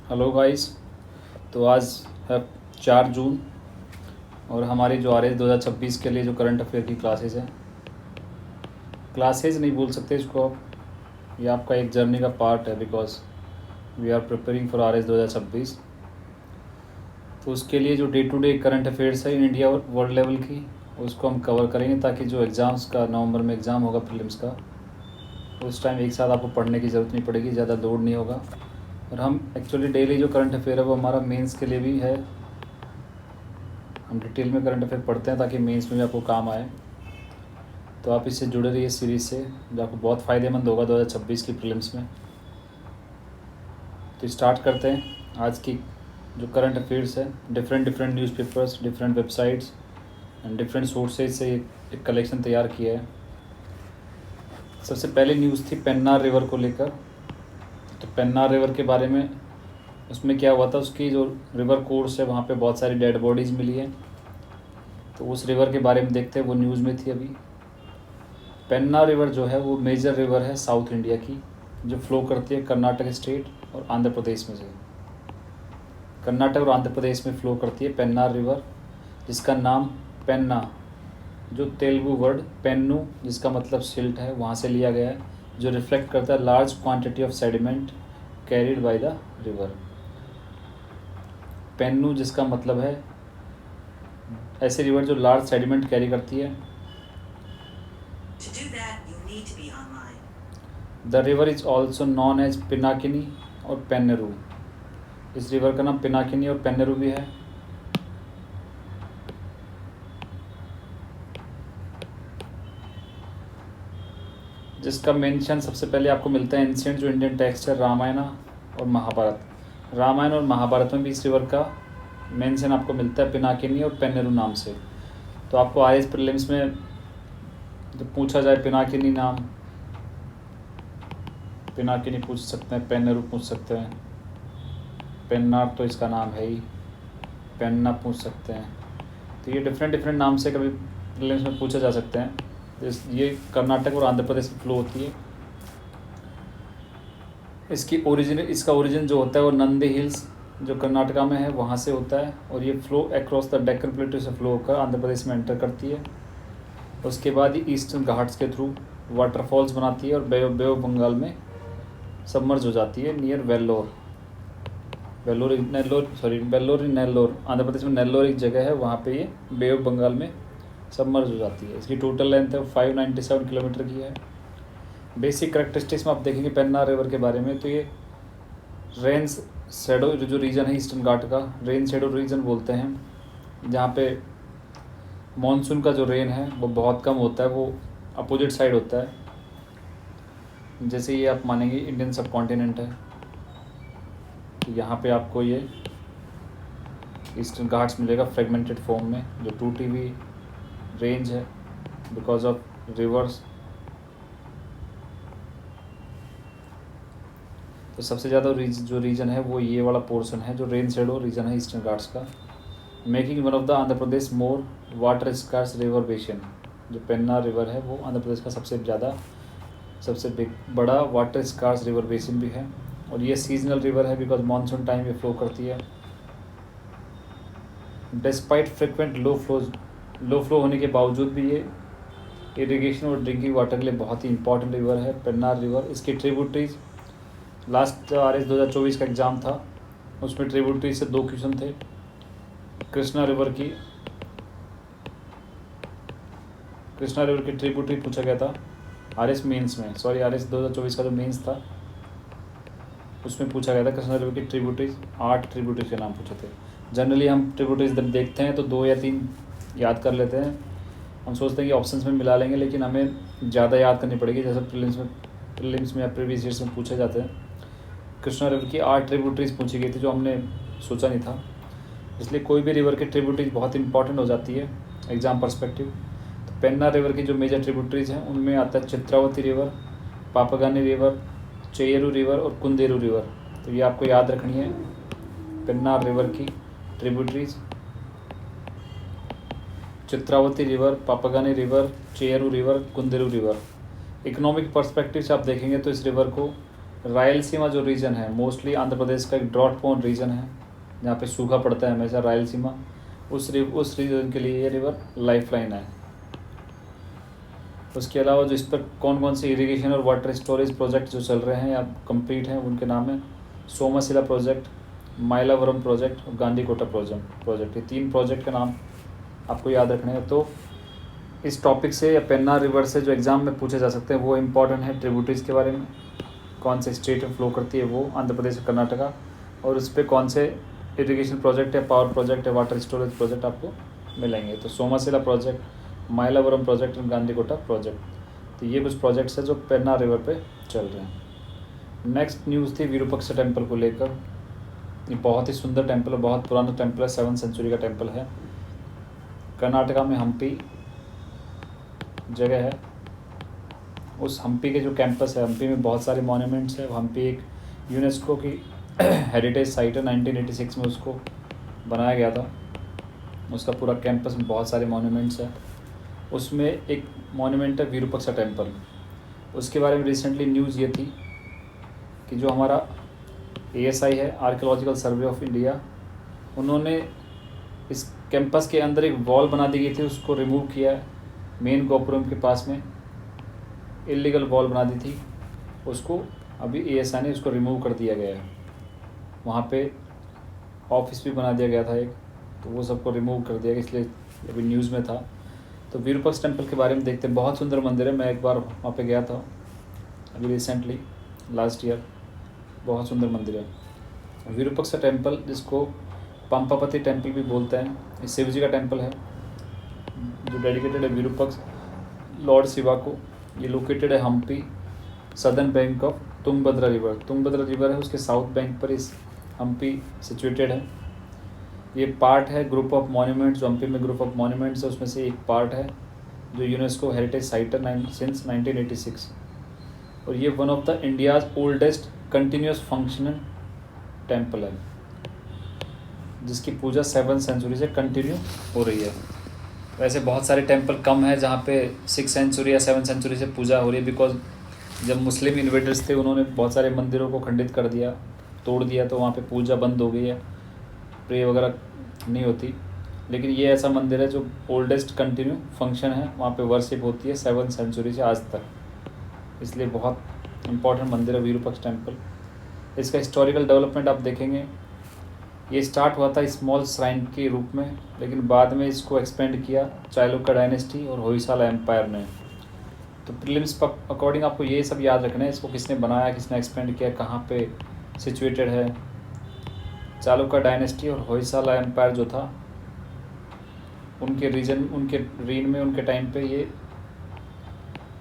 Hello guys. तो आज है 4 जून और हमारी जो RS 2026 के लिए जो करंट अफेयर की क्लासेज हैं, क्लासेज नहीं बोल सकते इसको आप, ये आपका एक जर्नी का पार्ट है because we are preparing for RS 2026। तो उसके लिए जो day to day current affairs है इन इंडिया और वर्ल्ड लेवल की, उसको हम कवर करेंगे ताकि जो एग्ज़ाम्स का नवंबर में एग्ज़ाम होगा प्रीलिम्स का, उस टाइम एक साथ आपको पढ़ने की ज़रूरत नहीं पड़ेगी, ज़्यादा लोड नहीं होगा। और हम एक्चुअली डेली जो करंट अफेयर है वो हमारा मेंस के लिए भी है, हम डिटेल में करंट अफेयर पढ़ते हैं ताकि मेंस में भी आपको काम आए। तो आप इससे जुड़े रहिए सीरीज़ से, जो आपको बहुत फ़ायदेमंद होगा 2026 की प्रीलिम्स में। तो स्टार्ट करते हैं आज की जो करंट अफेयर्स है। Different newspapers, different websites and different sources से एक कलेक्शन तैयार किया है। सबसे पहले न्यूज़ थी पेन्नार रिवर को लेकर। तो पेन्नार रिवर के बारे में, उसमें क्या हुआ था, उसकी जो रिवर कोर्स है वहाँ पे बहुत सारी डेड बॉडीज़ मिली हैं। तो उस रिवर के बारे में देखते हैं, वो न्यूज़ में थी अभी। पेन्ना रिवर जो है वो मेजर रिवर है साउथ इंडिया की, जो फ्लो करती है कर्नाटक स्टेट और आंध्र प्रदेश में से। कर्नाटक और आंध्र प्रदेश में फ्लो करती है पेन्नार रिवर, जिसका नाम पेन्ना, जो तेलुगु वर्ड पेन्नू जिसका मतलब सिल्ट है, वहाँ से लिया गया है, जो रिफ्लेक्ट करता है large quantity of sediment carried by the river. Pennu जिसका मतलब है ऐसी रिवर जो लार्ज सेडिमेंट कैरी करती है। To do that, you need to be online. The river is also known as Pinakini और पेन्नेरू। इस रिवर का नाम पिनाकिनी और पेन्नेरू भी है। जिसका मेंशन सबसे पहले आपको मिलता है एंशिएंट जो इंडियन टेक्स्ट है, रामायण और महाभारत। रामायण और महाभारत में भी इस रिवर का मेंशन आपको मिलता है पिनाकिनी और पेन्नेरू नाम से। तो आपको आईएएस प्रीलिम्स में जब पूछा जाए पिनाकिनी नाम, पिनाकिनी पूछ सकते हैं, पेन्नेरू पूछ सकते हैं, पेन्नार तो इसका नाम है ही, पेन्ना पूछ सकते हैं। तो ये डिफरेंट नाम से कभी प्रीलिम्स में पूछे जा सकते हैं। ये कर्नाटक और आंध्र प्रदेश में फ्लो होती है। इसका ओरिजिन जो होता है वो नंदी हिल्स जो कर्नाटका में है वहाँ से होता है, और ये फ्लो अक्रॉस द डेक्कन प्लेटू से फ्लो होकर आंध्र प्रदेश में एंटर करती है। उसके बाद ये ईस्टर्न घाट्स के थ्रू वाटरफॉल्स बनाती है और बे ऑफ बंगाल में सबमर्ज हो जाती है नियर वेल्लोर। वेल्लोर नेल्लोर, आंध्र प्रदेश में नेल्लोर एक जगह है, वहाँ पे ये बे ऑफ बंगाल में सबमर्ज हो जाती है। इसकी टोटल लेंथ है 597 किलोमीटर की है। बेसिक करेक्टरिस्टिक्स में आप देखेंगे पेन्नार रिवर के बारे में, तो ये रेन शेडो जो रीजन है ईस्टर्न घाट का, रेन शेडो रीजन बोलते हैं, जहाँ पे मॉनसून का जो रेन है वो बहुत कम होता है, वो अपोजिट साइड होता है। जैसे ये आप मानेंगे इंडियन सब कॉन्टिनेंट है, तो यहाँ पे आपको ये ईस्टर्न घाट्स मिलेगा फ्रेगमेंटेड फॉर्म में, जो टूटी हुई रेंज है बिकॉज ऑफ रिवर्स। तो सबसे ज़्यादा जो रीजन है वो ये वाला पोर्शन है, जो रेन शेडो रीजन है ईस्टर्न घाट्स का, making one of the Andhra Pradesh more water scarce river basin. जो पेन्ना रिवर है वो आंध्र प्रदेश का सबसे बड़ा वाटर स्कार्स रिवर बेसिन भी है, और ये सीजनल रिवर है बिकॉज मानसून टाइम में फ्लो करती है। डिस्पाइट फ्रिक्वेंट लो फ्लो होने के बावजूद भी ये इरिगेशन और ड्रिंकिंग वाटर के लिए बहुत ही इंपॉर्टेंट रिवर है पेन्नार रिवर। इसकी ट्रिब्यूटरीज, लास्ट RS 2024 का एग्ज़ाम था, उसमें ट्रिब्यूटरीज से 2 क्वेश्चन थे। कृष्णा रिवर की ट्रिब्यूटरी पूछा गया था RS मेंस में, RS 2024 का जो मेंस था उसमें पूछा गया था कृष्णा रिवर की ट्रिब्यूटरीज, 8 ट्रिब्यूटरीज के नाम पूछे थे। जनरली हम ट्रिब्यूटरीज जब देखते हैं तो 2 या 3 याद कर लेते हैं, हम सोचते हैं कि ऑप्शंस में मिला लेंगे, लेकिन हमें ज़्यादा याद करनी पड़ेगी, जैसे प्रीलिम्स में या प्रीवियस ईयर्स में पूछे जाते हैं। कृष्णा रिवर की 8 ट्रिब्यूटरीज पूछी गई थी, जो हमने सोचा नहीं था, इसलिए कोई भी रिवर की ट्रिब्यूटरीज बहुत इंपॉर्टेंट हो जाती है एग्ज़ाम पर्सपेक्टिव। तो पेन्ना रिवर की जो मेजर ट्रिब्यूटरीज हैं उनमें आता है Chitravati river, Papagni river, Cheyyeru river और कुंदेरू रिवर। तो ये आपको याद रखनी है, पेन्नार रिवर की tributaries Chitravati river, Papagni river, Cheyyeru river, Kunderu river. Economic perspective से आप देखेंगे तो इस रिवर को रायलसीमा जो रीजन है मोस्टली आंध्र प्रदेश का एक ड्रॉट प्रोन रीजन है, जहाँ पे सूखा पड़ता है हमेशा, रायलसीमा। उस रीजन के लिए ये रिवर लाइफ लाइन है। उसके अलावा जो इस पर कौन कौन से इरिगेशन और वाटर स्टोरेज प्रोजेक्ट जो चल रहे हैं या कंप्लीट हैं उनके नाम है सोमाशिला प्रोजेक्ट, माइलावरम प्रोजेक्ट और गांधीकोटा प्रोजेक्ट। ये 3 प्रोजेक्ट के नाम आपको याद रखने हैं। तो इस टॉपिक से या पेन्नार रिवर से जो एग्ज़ाम में पूछे जा सकते हैं वो इम्पॉर्टेंट है। ट्रिब्यूटरीज के बारे में, कौन से स्टेट में फ्लो करती है वो, आंध्र प्रदेश और कर्नाटका, और उस पर कौन से इरिगेशन प्रोजेक्ट या पावर प्रोजेक्ट या वाटर स्टोरेज प्रोजेक्ट आपको मिलेंगे। तो सोमाशिला प्रोजेक्ट, माइलावरम प्रोजेक्ट और गांधीकोटा प्रोजेक्ट। तो ये कुछ प्रोजेक्ट्स हैं जो पेन्नार रिवर पे चल रहे हैं। नेक्स्ट न्यूज़ थी विरूपाक्षा टेम्पल को लेकर। ये बहुत ही सुंदर टेम्पल है, बहुत पुराना टेम्पल है, 7th सेंचुरी का टेम्पल है। कर्नाटका में हम्पी जगह है। उस हम्पी के जो कैंपस है, हम्पी में बहुत सारे मॉन्यूमेंट्स है। हम्पी एक यूनेस्को की हेरिटेज साइट है, 1986 में उसको बनाया गया था। उसका पूरा कैंपस में बहुत सारे मॉन्यूमेंट्स है। उसमें एक मॉन्यूमेंट है विरूपाक्षा टेम्पल। उसके बारे में रिसेंटली न्यूज़ ये थी कि जो हमारा ASI है, आर्कियोलॉजिकल सर्वे ऑफ इंडिया, उन्होंने इस कैंपस के अंदर एक वॉल बना दी गई थी, उसको रिमूव किया है। मेन गोपुरम के पास में इलीगल वॉल बना दी थी, उसको अभी ASI ने उसको रिमूव कर दिया गया है। वहाँ पे ऑफिस भी बना दिया गया था एक, तो वो सबको रिमूव कर दिया गया, इसलिए अभी न्यूज़ में था। तो विरूपाक्षा टेम्पल के बारे में देखते हैं। बहुत सुंदर मंदिर है, मैं एक बार वहाँ पे गया था अभी रिसेंटली, लास्ट ईयर। बहुत सुंदर मंदिर है विरूपाक्षा टेम्पल, जिसको पंपापति टेम्पल भी बोलते हैं। ये शिव जी का टेम्पल है जो डेडिकेटेड है विरूपक्ष लॉर्ड शिवा को। ये लोकेटेड है Hampi, southern bank of Tungabhadra river है, उसके साउथ बैंक पर इस हम्पी सिचुएटेड है। ये पार्ट है ग्रुप ऑफ मॉन्यूमेंट्स, जो हम्पी में ग्रुप ऑफ मॉन्यूमेंट्स है उसमें से एक पार्ट है, जो यूनेस्को हेरिटेज साइट है सिंस 1986। और ये one of the India's oldest continuous functional temple है, जिसकी पूजा 7th सेंचुरी से कंटिन्यू हो रही है। वैसे बहुत सारे टेम्पल कम है जहाँ पे 6th सेंचुरी या 7th सेंचुरी से पूजा हो रही है, बिकॉज जब मुस्लिम इन्वेडर्स थे उन्होंने बहुत सारे मंदिरों को खंडित कर दिया, तोड़ दिया, तो वहाँ पे पूजा बंद हो गई है, प्रे वगैरह नहीं होती। लेकिन ये ऐसा मंदिर है जो ओल्डेस्ट कंटिन्यू फंक्शन है, वहाँ पे वर्शिप होती है 7th सेंचुरी से आज तक, इसलिए बहुत इम्पॉर्टेंट मंदिर है विरूपाक्षा टेम्पल। इसका हिस्टोरिकल डेवलपमेंट आप देखेंगे, ये स्टार्ट हुआ था स्मॉल श्राइन के रूप में, लेकिन बाद में इसको एक्सपेंड किया चालुक्य डायनेस्टी और होयसाला एम्पायर ने। तो प्रीलिम्स अकॉर्डिंग आपको ये सब याद रखना है, इसको किसने बनाया, किसने एक्सपेंड किया, कहाँ पे सिचुएटेड है। चालुक्य डायनेस्टी और होयसाला एम्पायर जो था, उनके रीन में उनके टाइम पे ये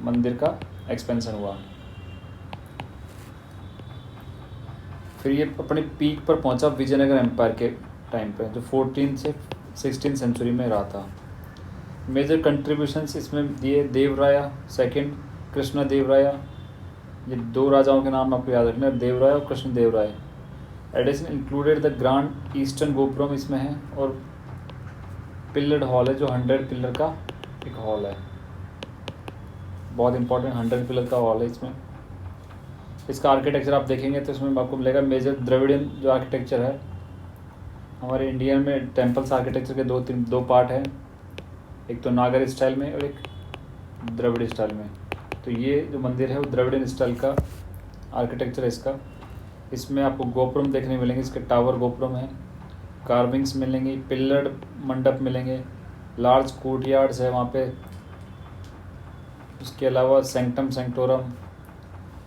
मंदिर का एक्सपेंशन हुआ। फिर ये अपने पीक पर पहुंचा विजयनगर एम्पायर के टाइम पे, जो 14 से 16 सेंचुरी में रहा था। मेजर कंट्रीब्यूशंस इसमें दिए देवराया सेकंड, कृष्ण देवराया। ये 2 राजाओं के नाम आपको याद रखना है, देवराय और Krishna Devaraya. Addition included the grand eastern gopuram इसमें है, और पिलर्ड हॉल है जो 100 पिलर का एक हॉल है, बहुत इंपॉर्टेंट 100 पिलर का हॉल है इसमें। इसका आर्किटेक्चर आप देखेंगे तो इसमें आपको मिलेगा मेजर द्रविडियन जो आर्किटेक्चर है। हमारे इंडिया में टेम्पल्स आर्किटेक्चर के 2 पार्ट हैं, एक तो नागर स्टाइल में और एक द्रविड़ स्टाइल में। तो ये जो मंदिर है वो द्रविडियन स्टाइल का आर्किटेक्चर है इसका। इसमें आपको गोपुरम देखने मिलेंगे, इसके टावर गोपुरम है, कार्विंग्स मिलेंगी, पिलर्ड मंडप मिलेंगे, लार्ज कोर्टयार्ड्स है वहाँ पे। उसके अलावा सेंक्टम सेंक्टोरम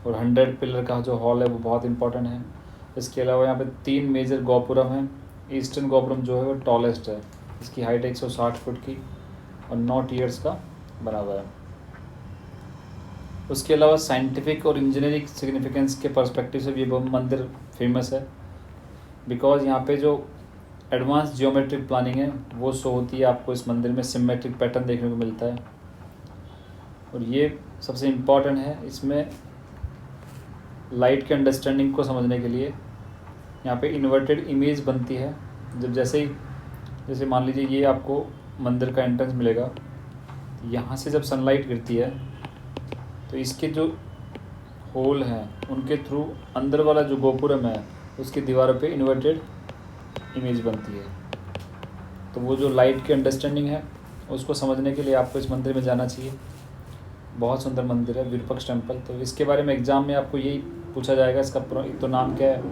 और 100 पिलर का जो हॉल है वो बहुत इंपॉर्टेंट है। इसके अलावा यहाँ पे 3 मेजर गोपुरम हैं। ईस्टर्न गोपुरम जो है वो टॉलेस्ट है, इसकी हाइट 160 फुट की और 9 टियर्स का बना हुआ है। उसके अलावा साइंटिफिक और इंजीनियरिंग सिग्निफिकेंस के पर्सपेक्टिव से भी ये मंदिर फेमस है, बिकॉज यहाँ पे जो एडवांस जियोमेट्रिक प्लानिंग है वो शो होती है आपको इस मंदिर में, सिमेट्रिक पैटर्न देखने को मिलता है। और ये सबसे इम्पॉर्टेंट है, इसमें लाइट के अंडरस्टैंडिंग को समझने के लिए यहाँ पे इन्वर्टेड इमेज बनती है। जब जैसे मान लीजिए ये आपको मंदिर का एंट्रेंस मिलेगा, यहाँ से जब सनलाइट गिरती है तो इसके जो होल हैं उनके थ्रू अंदर वाला जो गोपुरम है उसकी दीवारों पे इन्वर्टेड इमेज बनती है। तो वो जो लाइट की अंडरस्टैंडिंग है उसको समझने के लिए आपको इस मंदिर में जाना चाहिए। बहुत सुंदर मंदिर है विरूपाक्ष टेम्पल। तो इसके बारे में एग्ज़ाम में आपको यही पूछा जाएगा, इसका एक तो नाम क्या है,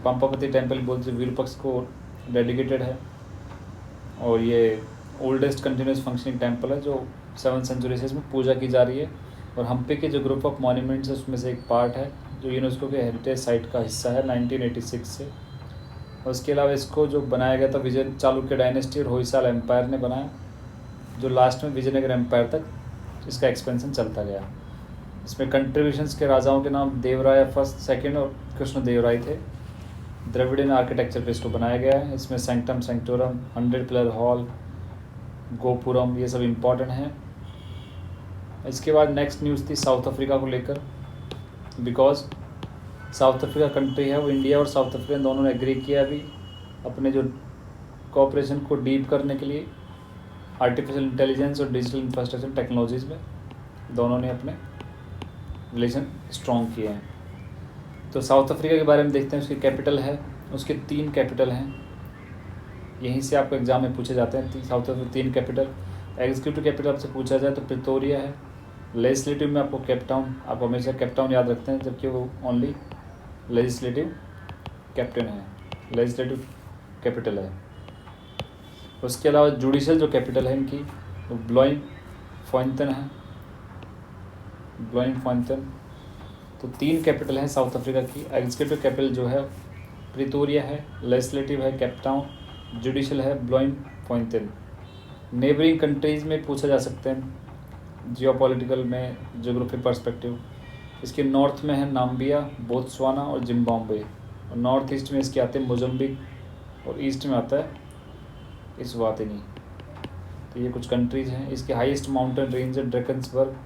पंपापति टेम्पल बोलते विरूपाक्ष को डेडिकेटेड है, और ये ओल्डेस्ट कंटिन्यूस फंक्शनिंग टेम्पल है जो 7th सेंचुरी से इसमें पूजा की जा रही है, और हम्पी के जो ग्रुप ऑफ मॉन्यूमेंट्स है उसमें से एक पार्ट है जो यूनेस्को के हेरिटेज साइट का हिस्सा है 1986 से। और उसके अलावा इसको जो बनाया गया था विजय चालुक्य डायनेस्टी और होयसाल एम्पायर ने बनाया, जो लास्ट में विजयनगर एम्पायर तक इसका एक्सपेंशन चलता गया। इसमें कंट्रीब्यूशंस के राजाओं के नाम देवराय फर्स्ट, सेकंड और कृष्णदेवराय थे। द्रविडियन आर्किटेक्चर पे इसको बनाया गया है। इसमें सेंक्टम सेंक्टोरम, 100 पिलर हॉल, गोपुरम, ये सब इम्पॉर्टेंट हैं। इसके बाद नेक्स्ट न्यूज़ थी साउथ अफ्रीका को लेकर, बिकॉज साउथ अफ्रीका कंट्री है वो इंडिया और साउथ अफ्रीका दोनों ने एग्री किया अभी अपने जो कोऑपरेशन को डीप करने के लिए आर्टिफिशियल इंटेलिजेंस और डिजिटल इंफ्रास्ट्रक्चर टेक्नोलॉजीज़ में दोनों ने अपने रिलेशन स्ट्रॉन्ग किए हैं। तो साउथ अफ्रीका के बारे में देखते हैं। उसकी कैपिटल है, उसके 3 कैपिटल हैं, यहीं से आपको एग्जाम में पूछे जाते हैं। South Africa 3 capital. Executive capital आपसे पूछा जाए तो प्रिटोरिया है। लेजिस्लेटिव में आपको केप टाउन, आप हमेशा केप टाउन याद रखते हैं जबकि वो ओनली लेजिस्लेटिव कैप्टन है, लेजिस्लेटिव कैपिटल है। उसके अलावा जुडिशल जो कैपिटल है इनकी वो ब्लोइमफॉन्टेन है, ब्लोइमफॉन्टेन। तो 3 कैपिटल हैं साउथ अफ्रीका की। एग्जीक्यूटिव कैपिटल जो है प्रिटोरिया है, लेजिस्लेटिव है केप टाउन, जुडिशल है ब्लोइमफॉन्टेन। नेबरिंग कंट्रीज़ में पूछा जा सकते हैं जियोपॉलिटिकल में, ज्योग्राफी पर्सपेक्टिव। इसके नॉर्थ में है नाम्बिया, बोत्सवाना और जिम्बाब्वे, और नॉर्थ ईस्ट में इसके आते हैं मोजम्बिक, और ईस्ट में आता है इस्वातिनी। तो ये कुछ कंट्रीज़ हैं। इसके हाईएस्ट माउंटेन रेंज है ड्रैकन्सबर्ग।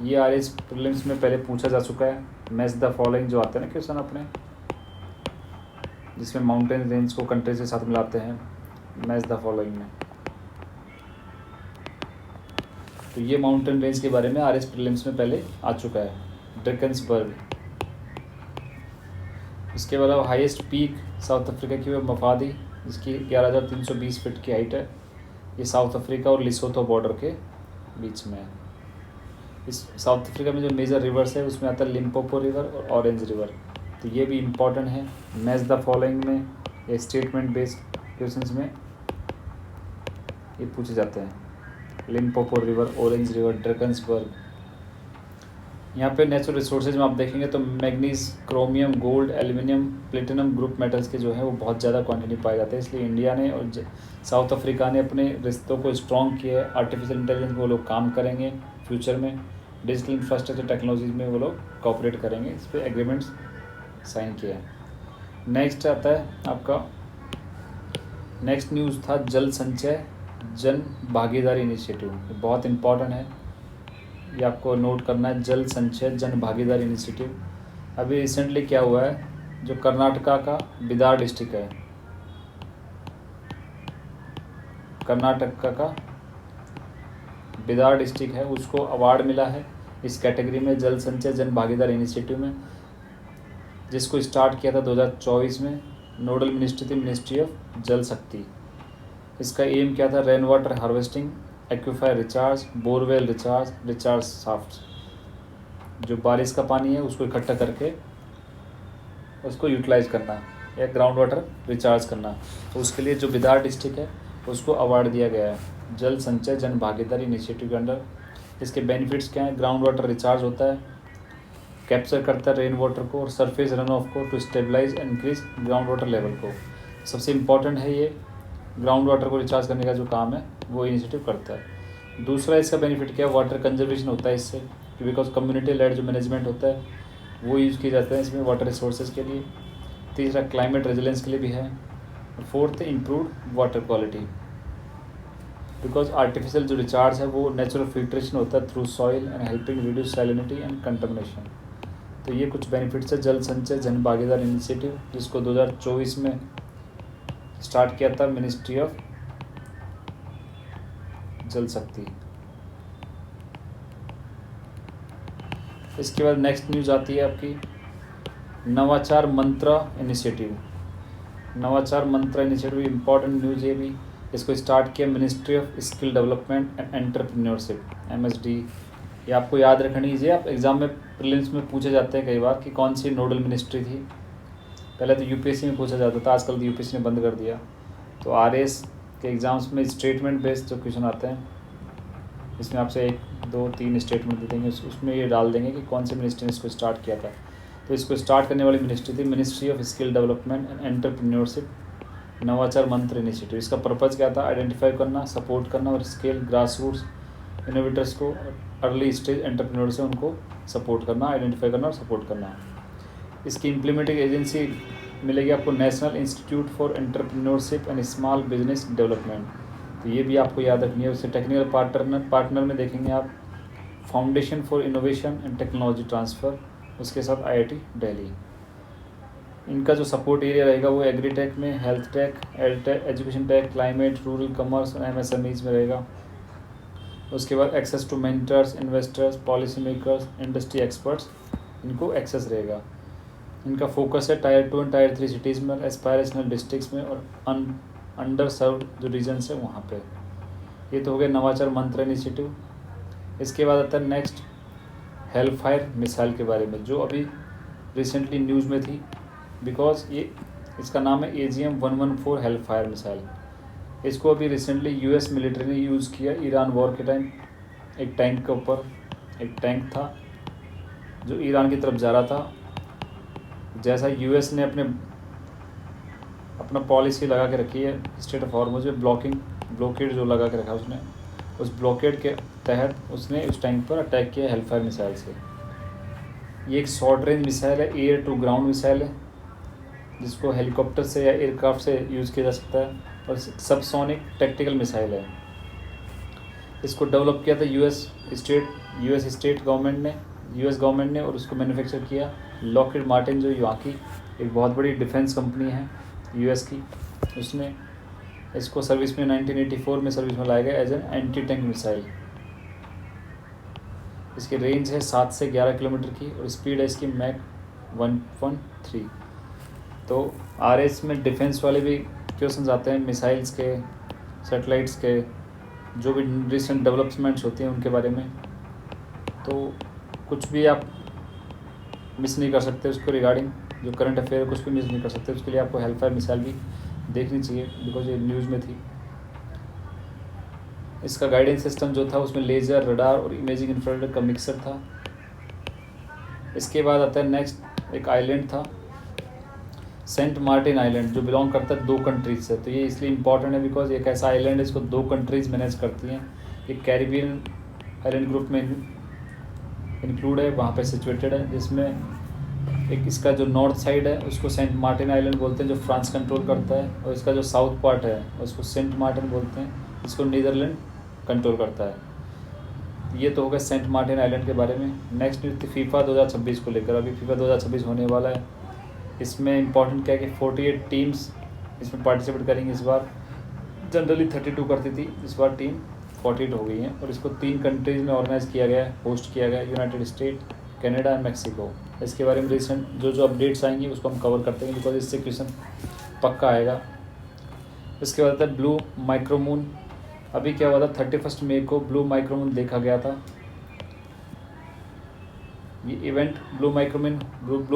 ये आरएस प्रीलिम्स में पहले पूछा जा चुका है। मैच द फॉलोइंग जो आते हैं ना क्वेश्चन अपने, जिसमें माउंटेन रेंज को कंट्रीज के साथ मिलाते हैं, मैच द फॉलोइंग में। तो ये माउंटेन रेंज के बारे में आरएस प्रीलिम्स में पहले आ चुका है, ड्रैकन्सबर्ग। इसके अलावा हाईएस्ट पीक साउथ अफ्रीका की वो मफादी, इसकी 11,320 फीट की हाइट है। ये साउथ अफ्रीका और लिसोथो बॉर्डर के बीच में है। इस साउथ अफ्रीका में जो मेजर रिवर्स है उसमें आता है लिम्पोपो रिवर और ऑरेंज रिवर। तो ये भी इम्पॉर्टेंट है। मैच द फॉलोइंग में ये स्टेटमेंट बेस्ड क्वेश्चंस में ये पूछे जाते हैं। Limpopo river, Orange river, Drakensberg. यहाँ पे नेचुरल रिसोर्सेज में आप देखेंगे तो manganese, chromium, gold, aluminium, platinum group metals के जो है वो बहुत ज़्यादा क्वांटिटी पाए जाते हैं। इसलिए इंडिया ने और साउथ अफ्रीका ने अपने रिश्तों को स्ट्रॉन्ग किया है। आर्टिफिशियल इंटेलिजेंस वो लोग काम करेंगे फ्यूचर में, डिजिटल इंफ्रास्ट्रक्चर टेक्नोलॉजीज में वो लोग कोऑपरेट करेंगे। इस पर एग्रीमेंट्स साइन किया है। नेक्स्ट आता है आपका, नेक्स्ट न्यूज़ था जल संचय जन भागीदारी इनिशिएटिव। बहुत इंपॉर्टेंट है, ये आपको नोट करना है। जल संचय जन भागीदारी इनिशिएटिव अभी रिसेंटली क्या हुआ है, जो कर्नाटका का बिदार डिस्ट्रिक्ट है, कर्नाटका का बिदार डिस्ट्रिक्ट है, उसको अवार्ड मिला है इस कैटेगरी में, जल संचय जन भागीदारी इनिशिएटिव में, जिसको स्टार्ट किया था 2024 में। नोडल मिनिस्ट्री थी मिनिस्ट्री ऑफ जल शक्ति। इसका एम क्या था, rain water harvesting, aquifer recharge, borewell recharge, recharge shaft. जो बारिश का पानी है उसको इकट्ठा करके उसको यूटिलाइज करना या ग्राउंड वाटर रिचार्ज करना। तो उसके लिए जो बिदार डिस्ट्रिक्ट है उसको अवार्ड दिया गया है जल संचय जन भागीदारी इनिशिएटिव के अंडर। इसके बेनिफिट्स क्या हैं, ग्राउंड वाटर रिचार्ज होता है, कैप्चर करता है रेन वाटर को और सरफेस रन ऑफ को to stabilize and increase ground water level को। सबसे इम्पॉर्टेंट है ये ग्राउंड वाटर को रिचार्ज करने का जो काम है वो इनिशिएटिव करता है। दूसरा इसका बेनिफिट क्या है, वाटर कंजर्वेशन होता है इससे, बिकॉज कम्युनिटी लेड जो मैनेजमेंट होता है वो यूज़ किए जाते हैं इसमें वाटर रिसोर्सेज के लिए। तीसरा क्लाइमेट रेजिलेंस के लिए भी है। Fourth improved water quality, because artificial जो रिचार्ज है वो नेचुरल फिल्ट्रेशन होता है through soil and helping reduce salinity and contamination. तो ये कुछ बेनिफिट्स है जल संचय जन भागीदार इनिशिएटिव, जिसको 2024 में स्टार्ट किया था मिनिस्ट्री ऑफ जल शक्ति। इसके बाद नेक्स्ट न्यूज़ आती है आपकी नवाचार मंत्रा इनिशिएटिव। नवाचार मंत्रा इनिशिएटिव इम्पॉर्टेंट न्यूज़ है भी। इसको स्टार्ट किया ministry of skill development and entrepreneurship, MSD। ये आपको याद रखनी चाहिए, आप एग्ज़ाम में प्रीलिम्स में पूछे जाते हैं कई बार कि कौन सी नोडल मिनिस्ट्री थी। पहले तो यूपीएससी में पूछा जाता था, आजकल तो यूपीएससी ने बंद कर दिया। तो RS के एग्ज़ाम्स में स्टेटमेंट बेस्ड जो क्वेश्चन आते हैं, इसमें आपसे 1, 2, 3 स्टेटमेंट दे देंगे, उसमें ये डाल देंगे कि कौन सी मिनिस्ट्री ने इसको स्टार्ट किया था। तो इसको स्टार्ट करने वाली मिनिस्ट्री थी ministry of skill development and entrepreneurship, नवाचार मंत्र इनिशिएटिव। इसका पर्पज़ क्या था? आइडेंटिफाई करना, सपोर्ट करना और स्केल ग्रास रूट्स इनोवेटर्स को, अर्ली स्टेज एंटरप्रेन्योर से उनको सपोर्ट करना, आइडेंटिफाई करना और सपोर्ट करना। इसकी इम्प्लीमेंटिंग एजेंसी मिलेगी आपको national institute for entrepreneurship and small business development. तो ये भी आपको याद रखनी है। उससे टेक्निकल पार्टनर में देखेंगे आप foundation for innovation and technology transfer, उसके साथ IIT दिल्ली। इनका जो सपोर्ट एरिया रहेगा वो एग्रीटेक में, health tech, edtech, education tech, climate, rural commerce और MSMEs में रहेगा। उसके बाद access to mentors, investors, policy makers, industry experts, इनको एक्सेस रहेगा। इनका फोकस है टायर 2 एंड टायर 3 सिटीज़ में, एस्पायरेशनल डिस्ट्रिक्ट्स में और अंडर सर्व्ड जो रीजन्स है वहाँ पे। ये तो हो गया नवाचार मंत्र इनिशिएटिव। इसके बाद आता है नेक्स्ट हेलफायर मिसाइल के बारे में, जो अभी रिसेंटली न्यूज़ में थी, बिकॉज ये इसका नाम है AGM-114 हेलफायर मिसाइल। इसको अभी रिसेंटली US मिलिट्री ने यूज़ किया ईरान वॉर के टाइम। एक टैंक के ऊपर एक टैंक था जो ईरान की तरफ जा रहा था। जैसा US ने अपना पॉलिसी लगा के रखी है स्टेट ऑफ हॉर्मुज़ में, ब्लॉकेड जो लगा के रखा उसने, उस ब्लॉकेड के तहत उसने उस टैंक पर अटैक किया हेलफायर मिसाइल से। ये एक शॉर्ट रेंज मिसाइल है, एयर टू ग्राउंड मिसाइल है, जिसको हेलीकॉप्टर से या एयरक्राफ्ट से यूज़ किया जा सकता है और सबसोनिक टैक्टिकल मिसाइल है। इसको डेवलप किया था US स्टेट गवर्नमेंट ने और उसको मैन्युफैक्चर किया लॉकहीड मार्टिन, जो यहाँ की एक बहुत बड़ी डिफेंस कंपनी है US की। उसने इसको सर्विस में 1984 में सर्विस में लाया गया as an anti tank missile. इसकी रेंज है 7 से 11 किलोमीटर की और स्पीड है इसकी मैक 1.3। तो RS में डिफेंस वाले भी क्वेश्चंस आते हैं, मिसाइल्स के, सैटेलाइट्स के, जो भी रिसेंट डेवलपमेंट्स होती हैं उनके बारे में। तो कुछ भी आप मिस नहीं कर सकते उसको रिगार्डिंग, जो करंट अफेयर है कुछ भी मिस नहीं कर सकते। उसके लिए आपको हेलफायर मिसाइल भी देखनी चाहिए, बिकॉज ये न्यूज़ में थी। इसका गाइडेंस सिस्टम जो था उसमें लेज़र, रडार और इमेजिंग इंफ्रारेड का मिक्सर था। इसके बाद आता है नेक्स्ट एक आइलैंड था सेंट मार्टिन आइलैंड, जो बिलोंग करता है 2 कंट्रीज से। तो ये इसलिए इम्पॉर्टेंट है बिकॉज एक ऐसा आइलैंड है इसको 2 कंट्रीज़ मैनेज करती हैं। ये कैरिबियन आइलैंड ग्रुप में इंक्लूड है, वहाँ पे सिचुएटेड है, जिसमें एक इसका जो नॉर्थ साइड है उसको सेंट मार्टिन आइलैंड बोलते हैं, जो फ्रांस कंट्रोल करता है, और इसका जो साउथ पार्ट है उसको सेंट मार्टिन बोलते हैं, जिसको नीदरलैंड कंट्रोल करता है। ये तो हो गया सेंट मार्टिन आइलैंड के बारे में। नेक्स्ट न्यूज़ थी फीफा 2026 को लेकर। अभी फीफा 2026 होने वाला है। इसमें इंपॉर्टेंट क्या है कि 48 टीम्स इसमें पार्टिसिपेट करेंगी इस बार। जनरली 32 करती थी, इस बार टीम 48 हो गई हैं और इसको 3 कंट्रीज़ में ऑर्गेनाइज़ किया गया है, होस्ट किया गया है, United state, Canada and Mexico. इसके बारे में रिसेंट जो अपडेट्स आएंगी उसको हम कवर करते हैं, बिकॉज इससे क्वेश्चन पक्का आएगा। इसके बाद आता है ब्लू माइक्रोमून। अभी क्या हुआ था, 31 मई को ब्लू माइक्रोमून देखा गया था। ये इवेंट ब्लू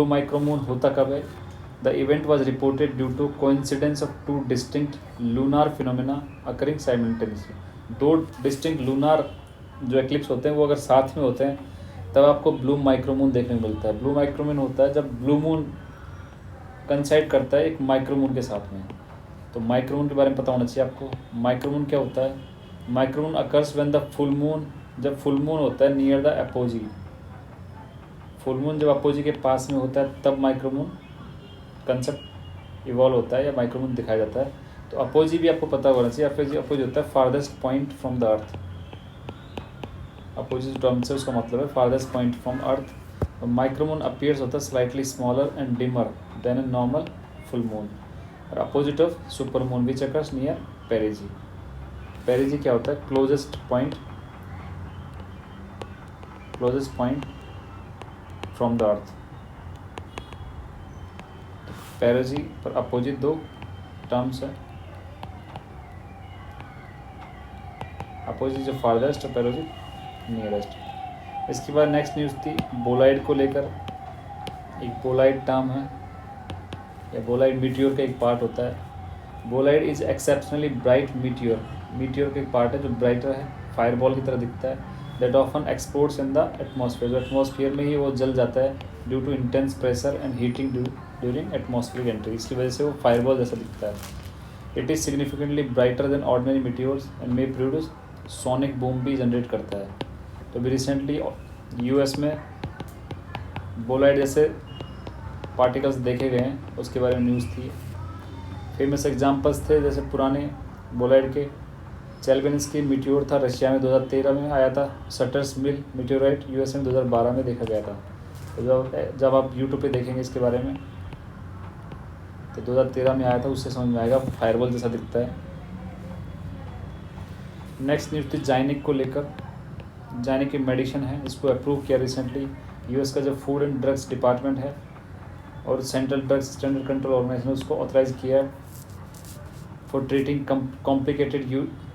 माइक्रोमून होता कब है? The event was reported due to coincidence of 2 distinct lunar phenomena occurring simultaneously. 2 distinct lunar जो एक्लिप्स होते हैं वो अगर साथ में होते हैं तब आपको ब्लू माइक्रोमून देखने को मिलता है। ब्लू माइक्रोमून होता है जब ब्लू मून कंसाइड करता है एक माइक्रोमून के साथ में। तो माइक्रोमून के बारे में पता होना चाहिए आपको। माइक्रोमून क्या होता है? Micromoon occurs when the full moon, जब फुल मून होता है near the apogee. Full moon जब अपोजी के पास में होता है तब माइक्रोमून कंसेप्ट इवॉल्व होता है या माइक्रोमून दिखाया जाता है। तो अपोजी भी आपको पता होना चाहिए। अपोजी होता है farthest point from the earth. Opposite term से उसका मतलब है farthest point from earth. Micromoon appears होता है slightly smaller and dimmer than a normal full moon, और opposite of supermoon which occurs near perigee. Perigee क्या होता है? Closest point from the earth. Perigee पर अपोजिट दो terms है, opposite जो फारदेस्ट और पैरोजी नियरेस्ट। इसके बाद नेक्स्ट न्यूज़ थी बोलाइड को लेकर। एक बोलाइड टर्म है या बोलाइड मीटियोर का एक पार्ट होता है। Bolide is exceptionally bright meteor, meteor का एक पार्ट है जो ब्राइटर है, फायरबॉल की तरह दिखता है। That often explodes in the atmosphere, जो एटमॉस्फेयर में ही वो जल जाता है due to intense pressure and heating during atmospheric entry, इसकी वजह से वो फायरबॉल जैसा दिखता है। It is significantly brighter than ordinary meteors and may produce sonic boom भी जनरेट करता है। तो अभी रिसेंटली यूएस में बोलाइड जैसे पार्टिकल्स देखे गए हैं, उसके बारे में न्यूज़ थी। फेमस एग्जांपल्स थे जैसे पुराने बोलाइड के चेल्बिनस्की मीटियोर था, रशिया में 2013 में आया था। सटर्स मिल मीटियोराइट यूएस में 2012 में देखा गया था। तो जब आप यूट्यूब पे देखेंगे इसके बारे में तो 2013 में आया था, उससे समझ में आएगा फायरबॉल जैसा दिखता है। नेक्स्ट न्यूज़ थी जाइनिक को लेकर। जाइनिक एक मेडिसिन है, इसको अप्रूव किया रिसेंटली यूएस का जो फूड एंड ड्रग्स डिपार्टमेंट है और central drugs standard control organisation ने उसको ऑथराइज़ किया है for treating complicated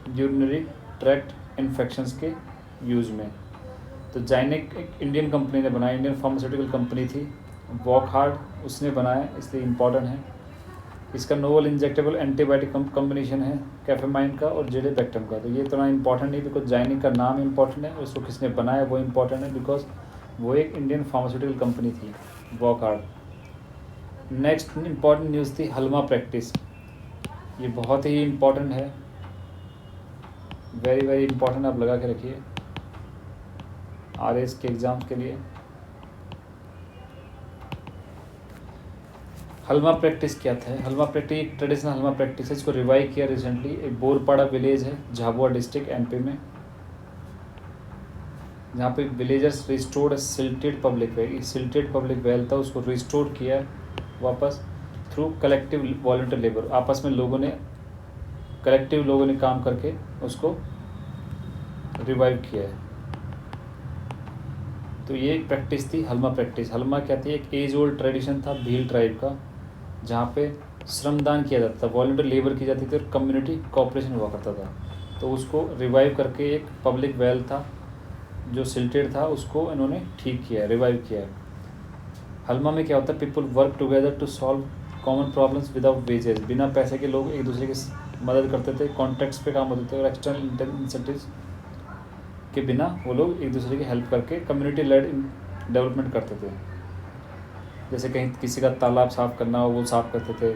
urinary tract infections के यूज़ में। तो जाइनिक एक इंडियन कंपनी ने बनाया, इंडियन फार्मास्यूटिकल कंपनी थी, वॉकहार्ड उसने बनाया, इसलिए इम्पॉर्टेंट है। इसका नोवल इंजेक्टेबल एंटीबायोटिक कॉम्बिनेशन है कैफेमाइन का और जेडेबैक्टम का। तो ये इतना इंपॉर्टेंट नहीं बिकॉज जाइनिक का नाम इंपॉर्टेंट है, उसको किसने बनाया वो इंपॉर्टेंट है बिकॉज वो एक इंडियन फार्मास्यूटिकल कंपनी थी वॉकहार्ड। नेक्स्ट इंपॉर्टेंट न्यूज़ थी हल्मा प्रैक्टिस। ये बहुत ही इम्पॉर्टेंट है, वेरी वेरी इंपॉर्टेंट, आप लगा के रखिए आरएस के एग्ज़ाम्स के लिए। हल्मा प्रैक्टिस क्या था? हल्मा प्रैक्टिस एक ट्रेडिशनल हल्मा प्रैक्टिस है, इसको रिवाइव किया रिसेंटली। एक बोरपाड़ा विलेज है झाबुआ डिस्ट्रिक्ट एमपी में, जहाँ पे villagers restored silted public well, silted public well था उसको रिस्टोर किया वापस थ्रू कलेक्टिव वॉलंटियर लेबर। आपस में लोगों ने कलेक्टिव लोगों ने काम करके उसको रिवाइव किया है। तो ये एक प्रैक्टिस थी हल्मा प्रैक्टिस। हल्मा क्या थी? एक एज ओल्ड ट्रेडिशन था भील ट्राइब का, जहाँ पे श्रमदान किया जाता था, वॉलंटियर लेबर की जाती थी और कम्युनिटी कोऑपरेशन हुआ करता था। तो उसको रिवाइव करके एक पब्लिक वेल था जो सिल्टेड था, उसको इन्होंने ठीक किया है, रिवाइव किया है। हल्मा में क्या होता है? People work together to solve common problems without wages. बिना पैसे के लोग एक दूसरे की मदद करते थे, कॉन्ट्रैक्ट्स पे काम होते थे और एक्सटर्नल इंसेंटिव्स के बिना वो लोग एक दूसरे की हेल्प करके कम्युनिटी लेड डेवलपमेंट करते थे। जैसे कहीं किसी का तालाब साफ़ करना हो वो साफ़ करते थे,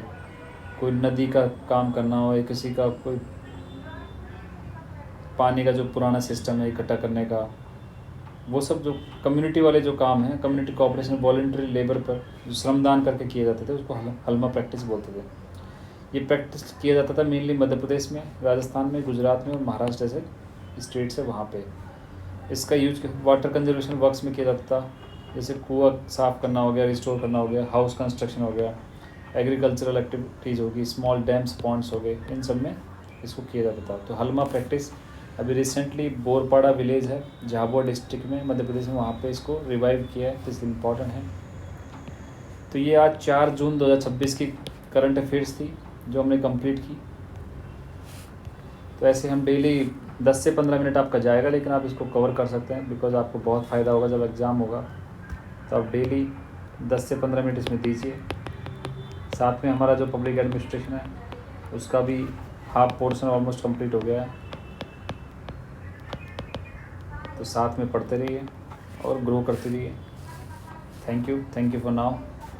कोई नदी का काम करना हो या किसी का कोई पानी का जो पुराना सिस्टम है इकट्ठा करने का, वो सब जो कम्युनिटी वाले जो काम हैं, कम्युनिटी कोऑपरेशन वॉलंटरी लेबर पर जो श्रमदान करके किए जाते थे उसको हल्मा प्रैक्टिस बोलते थे। ये प्रैक्टिस किया जाता था मेनली मध्य प्रदेश में, राजस्थान में, गुजरात में और महाराष्ट्र जैसे स्टेट्स है वहाँ पे। इसका यूज वाटर कंजर्वेशन वर्क्स में किया जाता था, जैसे कुआं साफ़ करना हो गया, रिस्टोर करना हो गया, हाउस कंस्ट्रक्शन हो गया, एग्रीकल्चरल एक्टिविटीज़ होगी, स्मॉल डैम्स पॉन्ड्स हो गए, इन सब में इसको किया जाता था। तो हल्मा प्रैक्टिस अभी रिसेंटली बोरपाड़ा विलेज है झाबुआ डिस्ट्रिक्ट में मध्य प्रदेश में, वहाँ पे इसको रिवाइव किया है, तो इसलिए इम्पॉर्टेंट है। तो ये आज 4 जून 2026 की करंट अफेयर्स थी जो हमने कंप्लीट की। तो ऐसे हम डेली 10 से 15 मिनट आपका जाएगा, लेकिन आप इसको कवर कर सकते हैं बिकॉज आपको बहुत फ़ायदा होगा जब एग्ज़ाम होगा। तो आप डेली 10 से 15 मिनट इसमें दीजिए। साथ में हमारा जो पब्लिक एडमिनिस्ट्रेशन है उसका भी हाफ पोर्शन ऑलमोस्ट कंप्लीट हो गया है, तो साथ में पढ़ते रहिए और ग्रो करते रहिए। Thank you for now.